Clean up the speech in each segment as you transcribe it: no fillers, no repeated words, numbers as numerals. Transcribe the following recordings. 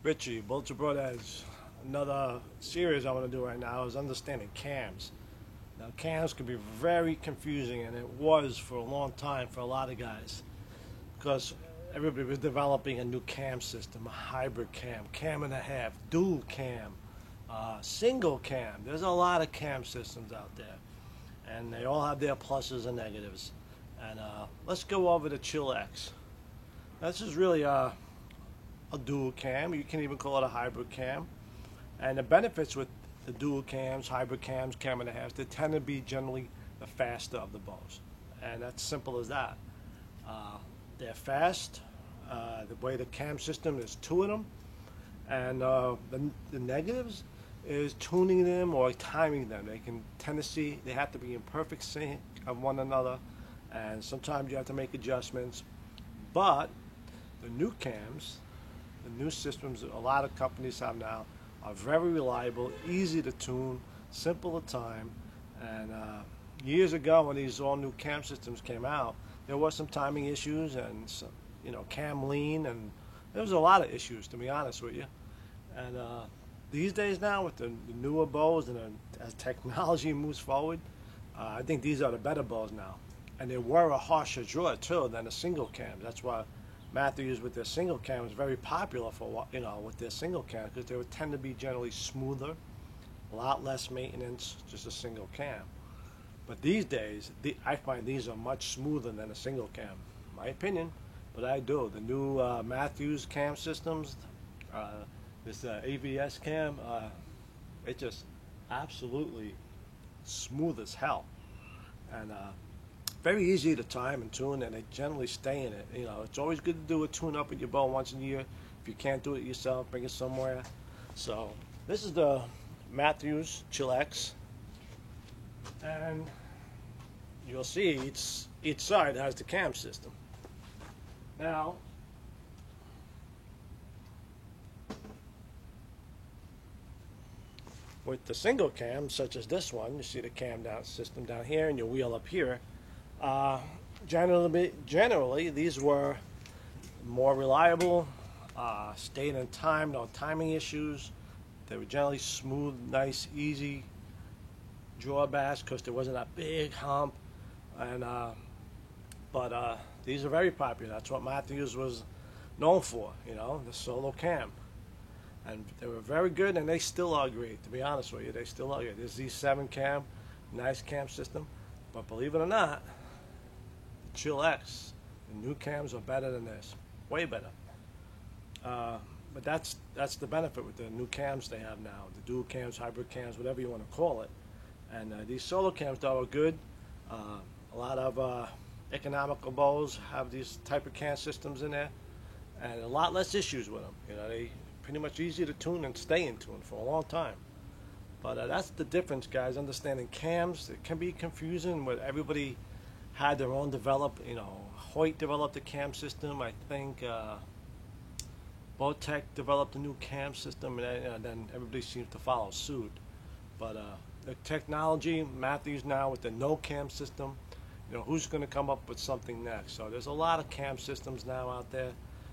Richie, Bolter Brothers. Another series I want to do right now is understanding cams. Now, cams can be very confusing, and it was for a long time for a lot of guys because everybody was developing a new cam system, a hybrid cam, cam and a half, dual cam, single cam. There's a lot of cam systems out there, and they all have their pluses and negatives. And let's go over the Chill X. This is really a dual cam. You can even call it a hybrid cam. And the benefits with the dual cams, hybrid cams, cam and a half, they tend to be generally the faster of the bows. And that's simple as that. They're fast. The way the cam system is two of them. And the negatives is tuning them or timing them. They have to be in perfect sync of one another. And sometimes you have to make adjustments. But the new cams, the new systems that a lot of companies have now are very reliable, easy to tune, simple to time. And years ago, when these all new cam systems came out, there was some timing issues and some, cam lean, and there was a lot of issues, to be honest with you. And these days now, with the newer bows and as technology moves forward, I think these are the better bows now. And they were a harsher draw too than the single cams. That's why Mathews with their single cam was very popular for with their single cam, because they would tend to be generally smoother, a lot less maintenance, just a single cam. But these days, I find these are much smoother than a single cam, my opinion. But I do. The new Mathews cam systems, this AVS cam, it just absolutely smooth as hell, and very easy to time and tune, and they generally stay in it. It's always good to do a tune-up with your bow once a year. If you can't do it yourself, bring it somewhere. So this is the Mathews Chill X, and you'll see each side has the cam system. Now, with the single cam, such as this one, you see the cam system down here and your wheel up here. Generally, these were more reliable, stayed in time, no timing issues. They were generally smooth, nice, easy drawbacks because there wasn't that big hump. And but these are very popular. That's what Mathews was known for, the solo cam. And they were very good, and they still are great. To be honest with you, they still are good. This Z7 cam, nice cam system, but believe it or not, Chill X, the new cams are better than this, way better. But that's the benefit with the new cams they have now, the dual cams, hybrid cams, whatever you want to call it. And these solo cams, though, are good. A lot of economical bows have these type of cam systems in there, and a lot less issues with them. They pretty much easy to tune and stay in tune for a long time. But that's the difference, guys. Understanding cams, it can be confusing with everybody had their own developed, Hoyt developed a cam system. I think Bowtech developed a new cam system, and then everybody seems to follow suit. But the technology, Mathews now with the no cam system, who's going to come up with something next? So there's a lot of cam systems now out there.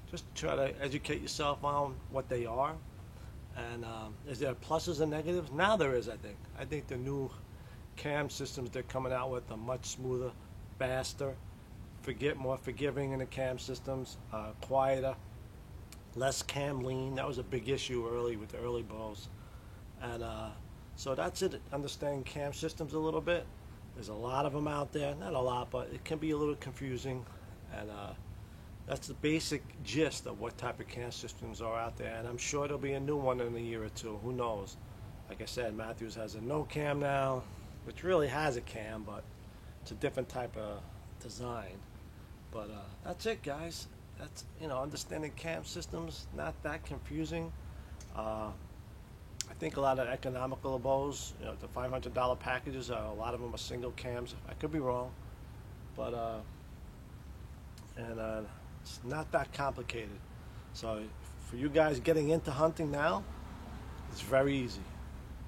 Just try to educate yourself on what they are. And is there pluses and negatives? Now there is, I think. I think the new cam systems they're coming out with are much smoother, faster, more forgiving in the cam systems, quieter, less cam lean. That was a big issue early with the early bows. And so that's it, understanding cam systems a little bit. There's a lot of them out there. Not a lot, but it can be a little confusing. And that's the basic gist of what type of cam systems are out there. And I'm sure there'll be a new one in a year or two. Who knows? Like I said, Mathews has a no cam now, which really has a cam, but it's a different type of design. But that's it, guys. That's understanding cam systems, not that confusing. I think a lot of economical bows, the $500 packages, a lot of them are single cams. I could be wrong, but it's not that complicated. So for you guys getting into hunting now, it's very easy.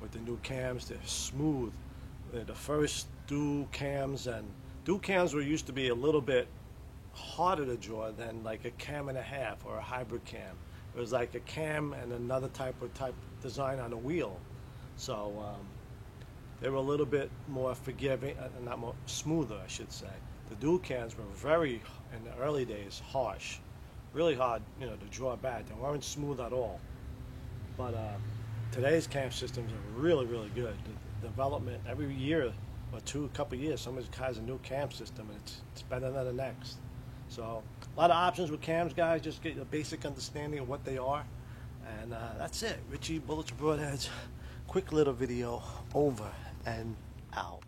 With the new cams, they're smooth. They're the first dual cams, and dual cams were used to be a little bit harder to draw than like a cam and a half or a hybrid cam. It It was like a cam and another type design on the wheel. So they were a little bit more forgiving, not more smoother, I should say. The dual cams were very, in the early days, harsh, really hard, to draw back. They weren't smooth at all. But today's cam systems are really, really good. The development every year or two, a couple of years, somebody has a new cam system, and it's better than the next. So a lot of options with cams, guys. Just get a basic understanding of what they are, and that's it. Richie Bullets Broadheads, quick little video, over and out.